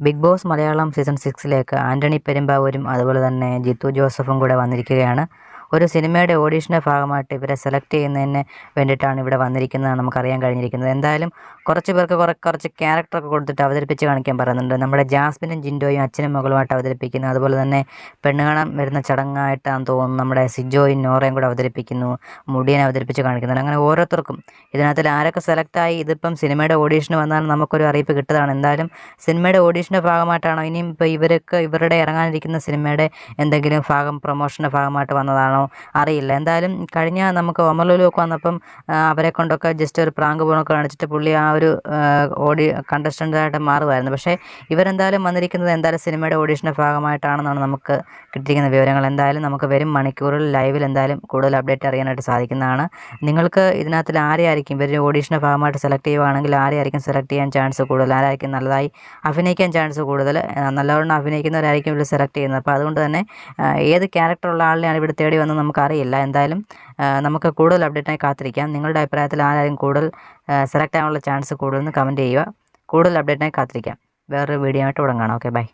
Big Boss Malayalam season 6ലേക്ക് ആൻ്റണി പെരുമ്പാവൂരും അതുപോലെ തന്നെ ജിത്തു ജോസഫും കൂടെ വന്നിരിക്കുകയാണ്. ഒരു സിനിമയുടെ ഓഡീഷൻ്റെ ഭാഗമായിട്ട് ഇവരെ സെലക്ട് ചെയ്യുന്നതിന് വേണ്ടിയിട്ടാണ് ഇവിടെ വന്നിരിക്കുന്നതാണ് നമുക്കറിയാൻ കഴിഞ്ഞിരിക്കുന്നത്. എന്തായാലും കുറച്ച് പേർക്ക് കുറച്ച് ക്യാരക്ടറൊക്കെ കൊടുത്തിട്ട് അവതരിപ്പിച്ച് കാണിക്കാൻ പറയുന്നുണ്ട്. നമ്മുടെ ജാസ്മിനും ജിൻഡോയും അച്ഛനും മകളുമായിട്ട് അവതരിപ്പിക്കുന്നു. അതുപോലെ തന്നെ പെണ്ണ് കാണാൻ വരുന്ന ചടങ്ങായിട്ടാണെന്ന് തോന്നുന്നു നമ്മുടെ സിജോയും നോറയും കൂടെ അവതരിപ്പിക്കുന്നു. മുടിയനെ അവതരിപ്പിച്ച് കാണിക്കുന്നുണ്ട്. അങ്ങനെ ഓരോരുത്തർക്കും ഇതിനകത്തിൽ ആരൊക്കെ സെലക്റ്റായി ഇതിപ്പം സിനിമയുടെ ഓഡീഷന് വന്നാൽ നമുക്കൊരു അറിയിപ്പ് കിട്ടുന്നതാണ്. എന്തായാലും സിനിമയുടെ ഓഡീഷൻ്റെ ഭാഗമായിട്ടാണോ ഇനിയും ഇപ്പോൾ ഇവരുടെ ഇറങ്ങാനിരിക്കുന്ന സിനിമയുടെ എന്തെങ്കിലും ഭാഗം പ്രൊമോഷൻ്റെ ഭാഗമായിട്ട് വന്നതാണോ അറിയില്ല. എന്തായാലും കഴിഞ്ഞ നമുക്ക് ഒമർലുലുവൊക്കെ വന്നപ്പം അവരെ കൊണ്ടൊക്കെ ജസ്റ്റ് ഒരു പ്രാങ്ക് പോണൊക്കെ കാണിച്ചിട്ട് പുള്ളി ആ ഒരു കണ്ടസ്റ്റൻ്റായിട്ട് മാറുമായിരുന്നു. പക്ഷേ ഇവരെന്തായാലും വന്നിരിക്കുന്നത് എന്തായാലും സിനിമയുടെ ഓഡീഷൻ്റെ ഭാഗമായിട്ടാണെന്നാണ് നമുക്ക് കിട്ടിയിരിക്കുന്ന വിവരങ്ങൾ. എന്തായാലും നമുക്ക് വരും മണിക്കൂറിൽ ലൈവിൽ എന്തായാലും കൂടുതൽ അപ്ഡേറ്റ് അറിയാനായിട്ട് സാധിക്കുന്നതാണ്. നിങ്ങൾക്ക് ഇതിനകത്തിൽ ആരെയായിരിക്കും ഇവർ ഓഡീഷൻ്റെ ഭാഗമായിട്ട് സെലക്ട് ചെയ്യുകയാണെങ്കിൽ ആരെയായിരിക്കും സെലക്ട് ചെയ്യാൻ ചാൻസ് കൂടുതൽ, ആരായിരിക്കും നല്ലതായി അഭിനയിക്കാൻ ചാൻസ് കൂടുതൽ, നല്ലവണ്ണം അഭിനയിക്കുന്നവരായിരിക്കും ഇവർ സെലക്ട് ചെയ്യുന്നത്. അപ്പോൾ അതുകൊണ്ട് തന്നെ ഏത് ക്യാരക്ടറുള്ള ആളിനെയാണ് ഇവിടെ തേടി വന്നത് നമുക്കറിയില്ല. എന്തായാലും നമുക്ക് കൂടുതൽ അപ്ഡേറ്റിനായി കാത്തിരിക്കാം. നിങ്ങളുടെ അഭിപ്രായത്തിൽ ആരായിരിക്കും കൂടുതൽ സെലക്ട് ആകാനുള്ള ചാൻസ് കൂടുതലെന്ന് കമൻറ്റ് ചെയ്യുക. കൂടുതൽ അപ്ഡേറ്റിനായി കാത്തിരിക്കാം. വേറൊരു വീഡിയോ ആയിട്ട് ഉടൻ കാണാം. Okay, by.